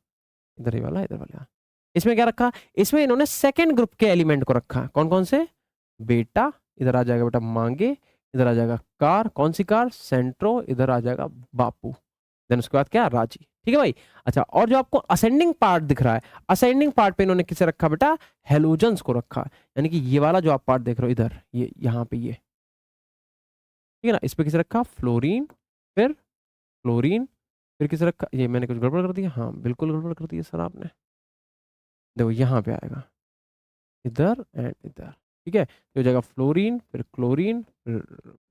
इधर ये वाला, इधर वाला, इसमें क्या रखा, इसमें इन्होंने सेकेंड ग्रुप के एलिमेंट को रखा। कौन कौन से, बेटा, इधर आ जाएगा बेटा मांगे, इधर आ जाएगा कार, कौन सी कार, सेंट्रो, इधर आ जाएगा बापू, देन उसके बाद क्या, राजी, ठीक है भाई। अच्छा, और जो आपको असेंडिंग पार्ट दिख रहा है, असेंडिंग पार्ट पे इन्होंने किसे रखा बेटा, हेलोजन्स को रखा, यानी कि ये वाला जो आप पार्ट देख रहे हो इधर, ये यहाँ पे, ये ठीक है ना, इस पे किसे रखा, फ्लोरीन, फिर फ्लोरीन, फिर किसे रखा, ये मैंने कुछ गड़बड़ कर दिया, हाँ बिल्कुल गड़बड़ कर दिया सर आपने, देखो यहाँ पे आएगा, इधर एंड इधर, ठीक है, तो हो जाएगा फ्लोरीन, फिर क्लोरीन, फिर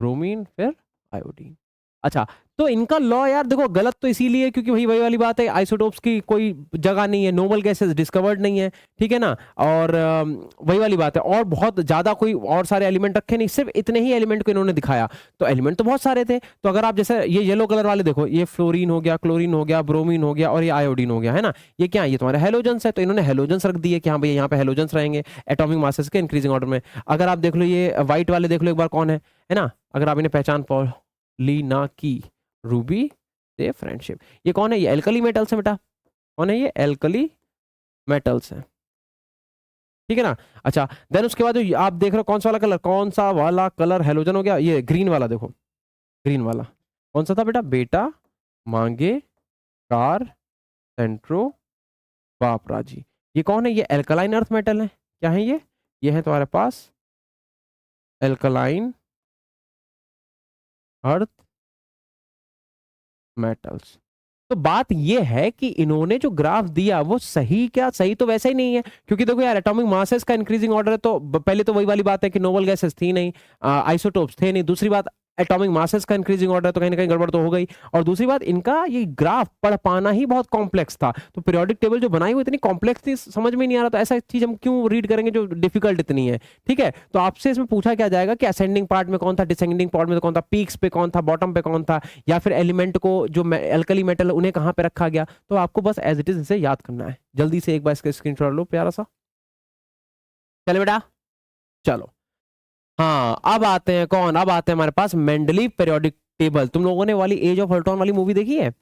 ब्रोमीन, फिर आयोडीन। अच्छा, तो इनका लॉ यार देखो गलत तो इसीलिए क्योंकि वही वाली बात है, आइसोटोप्स की कोई जगह नहीं है, नोबल गैसेस डिस्कवर्ड नहीं है, ठीक है ना, और वही वाली बात है, और बहुत ज्यादा कोई और सारे एलिमेंट रखे नहीं, सिर्फ इतने ही एलिमेंट को इन्होंने दिखाया, तो एलिमेंट तो बहुत सारे थे। तो अगर आप जैसे ये येलो कलर वाले देखो, ये फ्लोरीन हो गया, क्लोरीन हो गया, ब्रोमीन हो गया, और ये आयोडीन हो गया, है ना, ये क्या है, ये तुम्हारे हेलोजन्स है, तो इन्होंने हेलोजन्स रख दिए कि हाँ भाई यहाँ पे हेलोजन्स रहेंगे एटॉमिक मासेस के इंक्रीजिंग ऑर्डर में। अगर आप देख लो ये व्हाइट वाले देख लो एक बार कौन है ना, अगर आप इन्हें पहचान ली ना की, रूबी से फ्रेंडशिप, ये कौन है, ये एल्कली मेटल्स है बेटा, कौन है ये, एल्कली मेटल्स है, ठीक है ना। अच्छा, देन उसके बाद जो आप देख रहे हो कौन सा वाला कलर, कौन सा वाला कलर हेलोजन हो गया, ये ग्रीन वाला देखो, ग्रीन वाला कौन सा था बेटा, बेटा, मांगे, कार, सेंट्रो, बाप, राजी, ये कौन है, ये एल्कलाइन अर्थ मेटल है, क्या है ये है तुम्हारे पास एल्कलाइन अर्थ मेटल्स। तो बात ये है कि इन्होंने जो ग्राफ दिया वो सही, क्या सही तो वैसा ही नहीं है, क्योंकि देखो यार एटॉमिक मासेस का इंक्रीजिंग ऑर्डर है, तो पहले तो वही वाली बात है कि नोबल गैसेस थी नहीं, आइसोटोप्स थे नहीं, दूसरी बात एटॉमिक मासेस का इंक्रीजिंग ऑर्डर, तो कहीं ना कहीं गड़बड़ तो हो गई, और दूसरी बात इनका ये ग्राफ पढ़ पाना ही बहुत कॉम्प्लेक्स था, तो पीरियोडिक टेबल जो बनाई हुई इतनी कॉम्प्लेक्स थी, समझ में नहीं आ रहा, तो ऐसा चीज हम क्यों रीड करेंगे जो डिफिकल्ट इतनी है, ठीक है। तो आपसे इसमें पूछा क्या जाएगा कि असेंडिंग पार्ट में कौन था, डिसेंडिंग पार्ट में कौन था, पीक्स पे कौन था, बॉटम पे कौन था, या फिर एलिमेंट को जो एल्कली मेटल उन्हें कहां पे रखा गया, तो आपको बस एज इट इज इसे याद करना है। जल्दी से एक बार इसका स्क्रीनशॉट लो प्यारा सा, चले बेटा, चलो। हाँ, अब आते हैं हमारे पास मेंडलीव पीरियोडिक टेबल। तुम लोगों ने वाली एज ऑफ अल्ट्रॉन वाली मूवी देखी है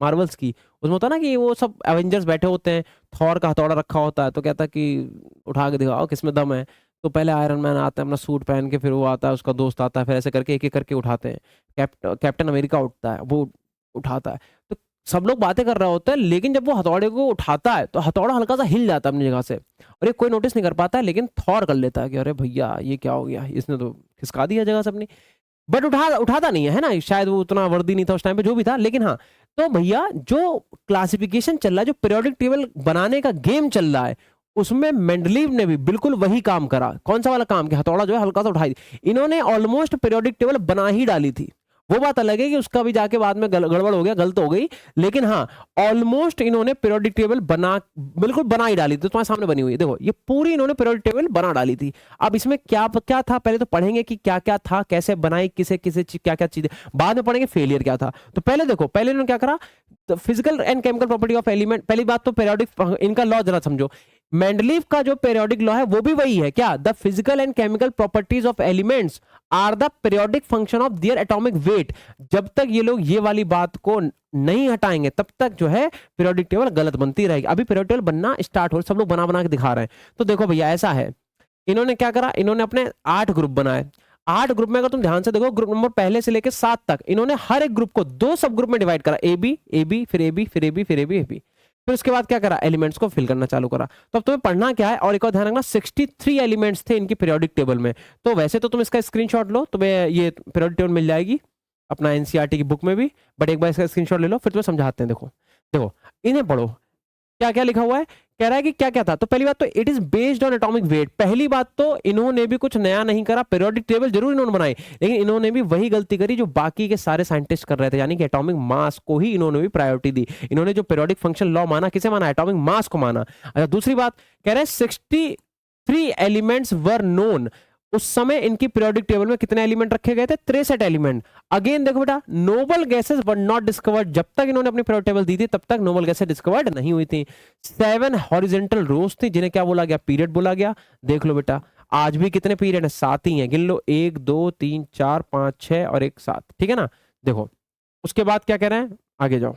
मार्वल्स की, उसमें होता ना कि वो सब एवेंजर्स बैठे होते हैं, थॉर का हथौड़ा रखा होता है, तो कहता है कि उठा के दिखाओ किसमें दम है, तो पहले आयरन मैन आता है अपना सूट पहन के, फिर वो आता है, उसका दोस्त आता है, फिर ऐसे करके एक एक करके उठाते हैं, कैप्टन अमेरिका उठता है, वो उठाता है, तो सब लोग बातें कर रहे होते हैं, लेकिन जब वो हथौड़े को उठाता है तो हथौड़ा हल्का सा हिल जाता है अपनी जगह से, और ये कोई नोटिस नहीं कर पाता है, लेकिन थॉर कर लेता है कि अरे भैया ये क्या हो गया, इसने तो खिसका दिया जगह से अपनी, बट उठाता नहीं है ना, शायद वो उतना वर्दी नहीं था उस टाइम पे, जो भी था, लेकिन हाँ, तो भैया जो क्लासिफिकेशन चल रहा है, जो पीरियोडिक टेबल बनाने का गेम चल रहा है, उसमें मेंडलीव ने भी बिल्कुल वही काम करा। कौन सा वाला काम, कि हथौड़ा जो है हल्का सा उठाई, इन्होंने ऑलमोस्ट पीरियोडिक टेबल बना ही डाली थी। वो बात अलग है कि उसका भी जाके बाद में गड़बड़ हो गया, गलत हो गई, लेकिन हाँ ऑलमोस्ट इन्होंने पीरियोडिक टेबल बिल्कुल बना ही डाली थी। तुम्हारे सामने बनी हुई है, देखो ये पूरी इन्होंने पीरियोडिक टेबल बना डाली थी। अब इसमें क्या क्या था पहले तो पढ़ेंगे कि क्या क्या था, कैसे बनाई, किसे किसे क्या क्या चीजें, बाद में पढ़ेंगे फेलियर क्या था। तो पहले देखो, पहले इन्होंने क्या करा, physical and chemical property of element. पहली बात तो पीरियोडिक इनका लॉ जरा समझो, मेंडलीव का जो पीरियोडिक लॉ है वो भी वही है, क्या, the physical and chemical properties of elements are the periodic function of their atomic weight. जब तक ये लोग ये वाली बात को नहीं हटाएंगे तब तक जो है पीरियोडिक टेबल गलत बनती रहेगी। अभी पीरियोडिक टेबल बनना स्टार्ट हो, सब लोग बना बना के दिखा रहे हैं। तो देखो भैया ऐसा है, इन्होंने क्या करा, इन्होंने अपने 8 ग्रुप बनाए। 8 ग्रुप में अगर तुम ध्यान से देखो, ग्रुप नंबर पहले से लेकर 7 तक इन्होंने हर एक ग्रुप को 2 सब ग्रुप में डिवाइड करा, ए बी फिर ए बी फिर ए बी फिर ए बी फिर उसके बाद क्या करा, एलिमेंट्स को फिल करना चालू करा। तो अब तुम्हें पढ़ना क्या है, और एक और ध्यान रखना, 63 एलिमेंट्स थे इनकी पीरियोडिक टेबल में। तो वैसे तो तुम इसका स्क्रीनशॉट लो, तुम्हें ये पीरियोडिक टेबल मिल जाएगी अपना एनसीईआरटी की बुक में भी, बट एक बार इसका स्क्रीनशॉट ले लो, फिर तुम्हें समझाते हैं। देखो देखो इन्हें पढ़ो, क्या क्या लिखा हुआ है, कह रहा है कि क्या क्या था। तो पहली बात तो it is based on atomic weight. पहली बात तो इन्होंने भी कुछ नया नहीं करा, पीरियोडिक टेबल जरूर इन्होंने बनाई, लेकिन इन्होंने भी वही गलती करी जो बाकी के सारे साइंटिस्ट कर रहे थे, यानी कि एटॉमिक मास को ही इन्होंने भी प्रायोरिटी दी। इन्होंने जो पीरियोडिक फंक्शन लॉ माना, किसे माना, एटॉमिक मास को माना। अच्छा दूसरी बात कह रहे हैं 63 एलिमेंट्स वर नोन। उस समय इनकी पीरियोडिक टेबल में कितने एलिमेंट रखे गए थे, 63 एलिमेंट। अगेन देखो बेटा, noble gases were not discovered. जब तक इन्होंने अपनी पीरियोडिक टेबल दी थी तब तक नोबल गैसेस डिस्कवर्ड नहीं हुई थी। 7 हॉरिजॉन्टल रोज थी जिन्हें क्या बोला गया, पीरियड बोला गया। देख लो बेटा, आज भी कितने पीरियड है, 7 ही हैं, गिन लो, 1 2 3 4 5 6 और एक 7, ठीक है ना। देखो उसके बाद क्या कह रहे हैं, आगे जाओ।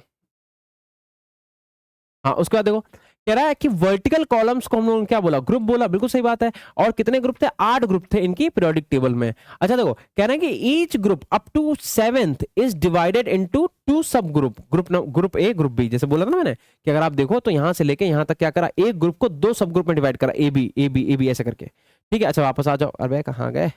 हाँ उसके बाद देखो कह रहा है कि वर्टिकल कॉलम्स को हम लोगों ने क्या बोला, ग्रुप बोला, बिल्कुल सही बात है। और कितने ग्रुप थे, 8 ग्रुप थे इनकी पीरियोडिक टेबल में। अच्छा देखो कह रहे हैं कि each group up to 7th is divided into 2 sub group, group A group B. जैसे बोला था ना मैंने कि अगर आप देखो तो यहां से लेके यहां तक क्या करा, एक ग्रुप को 2 सब ग्रुप में डिवाइड करा, A B A B A B ऐसे करके, ठीक है। अच्छा वापस आ जाओ, अरे कहाँ गए,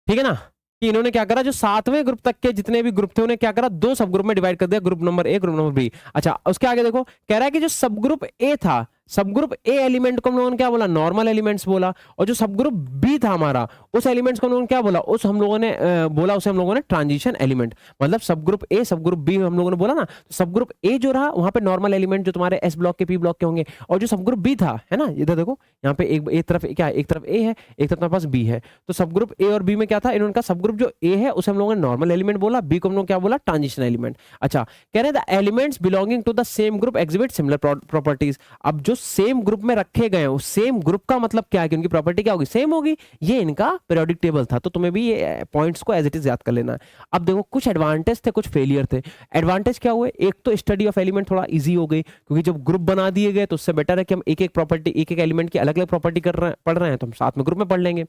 ठीक है ना। कि इन्होंने क्या करा, जो 7वें ग्रुप तक के जितने भी ग्रुप थे उन्हें क्या करा, 2 सब ग्रुप में डिवाइड कर दिया, group number A group number B. अच्छा उसके आगे देखो कह रहा है कि जो सब ग्रुप ए था, सब ग्रुप ए एलिमेंट को हम लोगों ने क्या बोला, नॉर्मल एलिमेंट्स बोला। और जो सब ग्रुप बी था हमारा, उस एलिमेंट्स को हम लोगों ने क्या बोला, उस हम लोगों ने बोला उसे हम लोगों ने ट्रांजिशन एलिमेंट। मतलब सब ग्रुप ए सब ग्रुप बी हम लोगों ने बोला ना, तो सब ग्रुप ए जो रहा वहां पे नॉर्मल एलिमेंट जो तुम्हारे एस ब्लॉक के पी ब्लॉक के होंगे। और जो सब ग्रुप बी था, है ना, इधर देखो यहाँ पे एक तरफ क्या है, एक तरफ ए है, एक तरफ तुम्हारे पास बी है। तो सब ग्रुप ए और बी में क्या था, इन्होंने कहा सब ग्रुप जो ए है उसे हम लोगों ने नॉर्मल एलिमेंट बोला, बी को हम लोग क्या बोला, ट्रांजिशन एलिमेंट। अच्छा कह रहे हैं the elements belonging to the same group exhibit similar properties. अब जो सेम ग्रुप में रखे गए हो, सेम ग्रुप का मतलब क्या है कि उनकी प्रॉपर्टी क्या होगी, सेम होगी। ये इनका पीरियोडिक टेबल था, तो तुम्हें भी ये पॉइंट्स को एज इट इज याद कर लेना है। अब देखो कुछ एडवांटेज थे, कुछ फेलियर थे। एडवांटेज क्या हुए, एक तो स्टडी ऑफ एलिमेंट थोड़ा इजी हो गई, क्योंकि जब ग्रुप बना दिए गए तो उससे बेटर है कि हम एक एक प्रॉपर्टी, एक एक एलिमेंट की अलग अलग प्रॉपर्टी पढ़ रहे हैं तो हम साथ में ग्रुप में पढ़ लेंगे।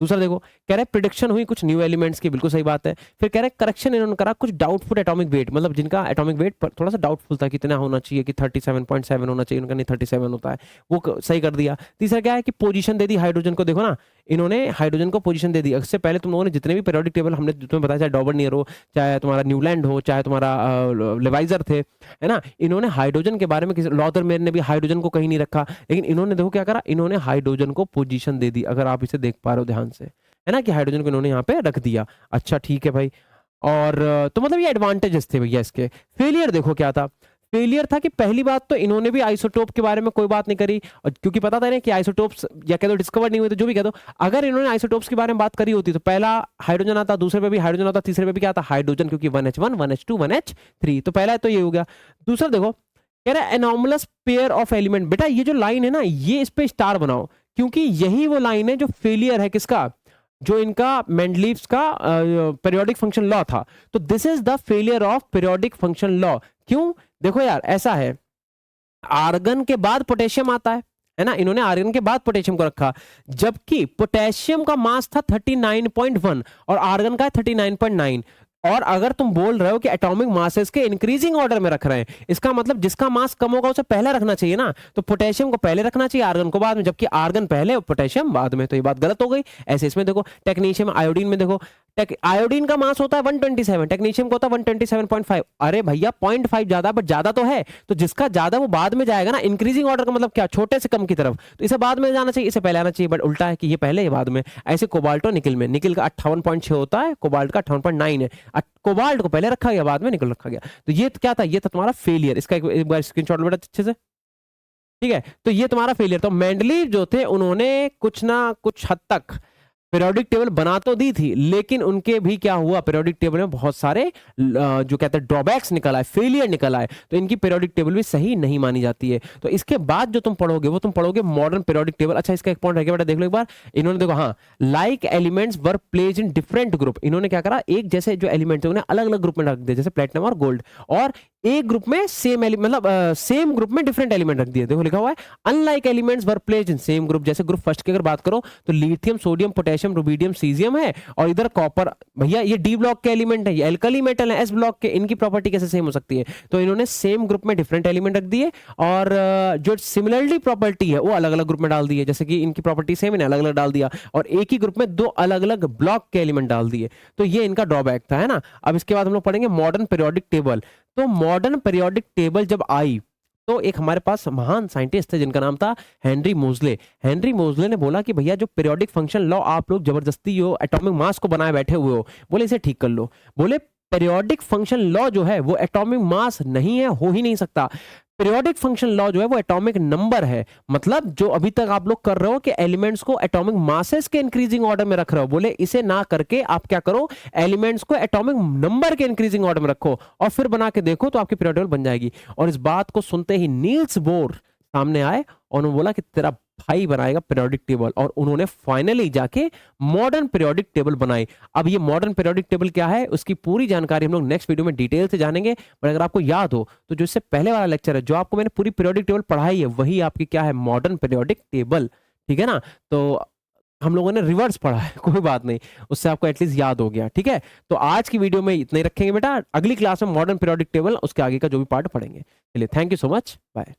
दूसरा देखो कह रहे हैं प्रिडिक्शन हुई कुछ न्यू एलिमेंट्स की, बिल्कुल सही बात है। फिर कह रहे हैं करेक्शन इन्होंने करा कुछ डाउटफुल एटॉमिक वेट, मतलब जिनका एटॉमिक वेट थोड़ा सा डाउटफुल था, कितना होना चाहिए, कि 37.7 होना चाहिए, उनका नहीं 37 होता है, वो सही कर दिया। तीसरा क्या है कि पोजीशन दे दी हाइड्रोजन को, देखो ना इन्होंने हाइड्रोजन को पोजीशन दे दी। इससे पहले तुम लोगों ने जितने भी पीरियोडिक टेबल हमने तुम्हें बताया, चाहे डॉबरनियर हो, चाहे तुम्हारा न्यूलैंड हो, चाहे तुम्हारा लेवाइजर थे, है ना, इन्होंने हाइड्रोजन के बारे में, लॉथरमेयर ने भी हाइड्रोजन को कहीं नहीं रखा, लेकिन इन्होंने देखो क्या करा, इन्होंने हाइड्रोजन को पोजीशन दे दी। अगर आप इसे देख पा रहे हो ध्यान से, है ना, कि हाइड्रोजन को इन्होंने यहाँ पे रख दिया। अच्छा ठीक है भाई। और तो मतलब ये एडवांटेजेस थे भैया इसके। फेलियर देखो क्या था, फेलियर था कि पहली बात तो इन्होंने भी आइसोटोप के बारे में कोई बात नहीं करी, और क्योंकि पता था ना कि आइसोटोप्स या कह दो डिस्कवर नहीं हुए, तो जो भी कह दो, अगर इन्होंने आइसोटोप्स के बारे में बात करी होती तो पहला हाइड्रोजन आता, दूसरे पे भी हाइड्रोजन आता, तीसरे पे भी क्या आता, हाइड्रोजन, क्योंकि 1h1 1h2 1h3, तो पहला तो ये हो गया। दूसरा देखो कह रहा है एनॉमलस पेयर ऑफ एलिमेंट। बेटा ये जो लाइन है ना, ये इस पे स्टार बनाओ, क्योंकि यही वो लाइन है जो फेलियर है किसका, जो इनका मेंडलीव्स का पीरियोडिक फंक्शन लॉ था। तो this is the failure of periodic function law. क्यों, देखो यार ऐसा है, आर्गन के बाद पोटेशियम आता है ना, इन्होंने आर्गन के बाद पोटेशियम को रखा, जबकि पोटेशियम का मास था 39.1 और आर्गन का है 39.9। और अगर तुम बोल रहे हो कि एटॉमिक मासेस के इंक्रीजिंग ऑर्डर में रख रहे हैं, इसका मतलब जिसका मास कम होगा उसे पहले रखना चाहिए ना, तो पोटेशियम को पहले रखना चाहिए, आर्गन को बाद में, जबकि आर्गन पहले और पोटेशियम बाद में, तो ये बात गलत हो गई। ऐसे इसमें देखो टेक्नीशियम आयोडीन में देखो, आयोडीन का मास होता है 127, टेक्नीशियम का होता है 127.5। अरे भैया 0.5 ज्यादा, बट ज्यादा तो है, तो जिसका ज्यादा वो बाद में जाएगा ना। इंक्रीजिंग ऑर्डर का मतलब क्या, छोटे से कम की तरफ, तो इसे बाद में जाना चाहिए, इसे पहले आना चाहिए, बट उल्टा है कि ये पहले ये बाद में। ऐसे कोबाल्ट और निकल में, निकल का 58.6 होता है, कोबाल्ट का 58.9 है, कोबाल्ट को पहले रखा गया, बाद में निकल रखा गया। तो ये क्या था, ये था तुम्हारा फेलियर। इसका एक बार स्क्रीनशॉट बेटा अच्छे से, ठीक है। तो ये तुम्हारा फेलियर। तो मेंडलीव जो थे उन्होंने कुछ ना कुछ हद तक पीरियोडिक टेबल बना तो दी थी, लेकिन उनके भी क्या हुआ, पीरियोडिक टेबल में बहुत सारे जो कहते हैं ड्रॉबैक्स निकल आए, फेलियर निकल आए, तो इनकी पीरियोडिक टेबल भी सही नहीं मानी जाती है। तो इसके बाद जो तुम पढ़ोगे वो तुम पढ़ोगे मॉडर्न पीरियोडिक टेबल। अच्छा इसका एक पॉइंट है बेटा, देख लो एक बार, इन्होंने देखो हाँ, like elements were placed in different group. इन्होंने क्या करा, एक जैसे जो एलिमेंट्स है उन्हें अलग अलग ग्रुप में रख दिया, जैसे प्लेटिनम और गोल्ड, और एक ग्रुप में सेम मतलब सेम ग्रुप में डिफरेंट एलिमेंट रख दिए। देखो लिखा हुआ है unlike elements were placed in same group. जैसे ग्रुप फर्स्ट की अगर बात करो तो lithium, sodium, potassium, rubidium, caesium है, और इधर कॉपर। भैया ये डी ब्लॉक के एलिमेंट है, ये एल्कली मेटल है, एस ब्लॉक के, इनकी प्रॉपर्टी कैसे सेम हो सकती है। तो इन्होंने सेम ग्रुप में डिफरेंट एलिमेंट रख दिए, और जो सिमिलरली प्रॉपर्टी है वो अलग अलग ग्रुप में डाल दी है। जैसे कि इनकी प्रॉपर्टी सेम है, अलग अलग डाल दिया, और एक ही ग्रुप में दो अलग अलग ब्लॉक के एलिमेंट डाल दिए। तो ये इनका ड्रॉबैक था, है ना। अब इसके बाद हम लोग पढ़ेंगे मॉडर्न पीरियोडिक टेबल। तो मॉडर्न पीरियोडिक टेबल जब आई तो एक हमारे पास महान साइंटिस्ट थे जिनका नाम था हेनरी मोजले। हेनरी मोजले ने बोला कि भैया जो पीरियोडिक फंक्शन लॉ आप लोग जबरदस्ती हो एटॉमिक मास को बनाए बैठे हुए हो, बोले इसे ठीक कर लो। बोले पीरियोडिक फंक्शन लॉ जो है वो एटॉमिक मास नहीं है, हो ही नहीं सकता। पीरियोडिक फंक्शन लॉ जो है वो एटॉमिक नंबर है। मतलब जो अभी तक आप लोग कर रहे हो कि एलिमेंट्स को एटॉमिक मासेस के इंक्रीजिंग ऑर्डर में रख रहे हो, बोले इसे ना करके आप क्या करो, एलिमेंट्स को एटॉमिक नंबर के इंक्रीजिंग ऑर्डर में रखो और फिर बना के देखो तो आपकी पीरियोडिक टेबल बन जाएगी। और इस बात को सुनते ही नील्स बोर सामने आए और उन्होंने बोला कि तेरा भाई बनाएगा पीरियोडिक टेबल, और उन्होंने फाइनली जाके मॉडर्न पीरियोडिक टेबल बनाई। अब ये मॉडर्न पीरियोडिक टेबल क्या है उसकी पूरी जानकारी हम लोग नेक्स्ट वीडियो में डिटेल से जानेंगे। पर अगर आपको याद हो तो जो इससे पहले वाला लेक्चर है जो आपको मैंने पूरी पीरियोडिक टेबल पढ़ाई है वही आपकी क्या है, मॉडर्न पीरियोडिक टेबल। ठीक है ना, तो हम लोगों ने रिवर्स पढ़ा है, कोई बात नहीं, उससे आपको एटलीस्ट याद हो गया। ठीक है, तो आज की वीडियो में इतना ही रखेंगे बेटा, अगली क्लास में मॉडर्न पीरियोडिक टेबल उसके आगे का जो भी पार्ट पढ़ेंगे। चलिए, thank you so much, bye.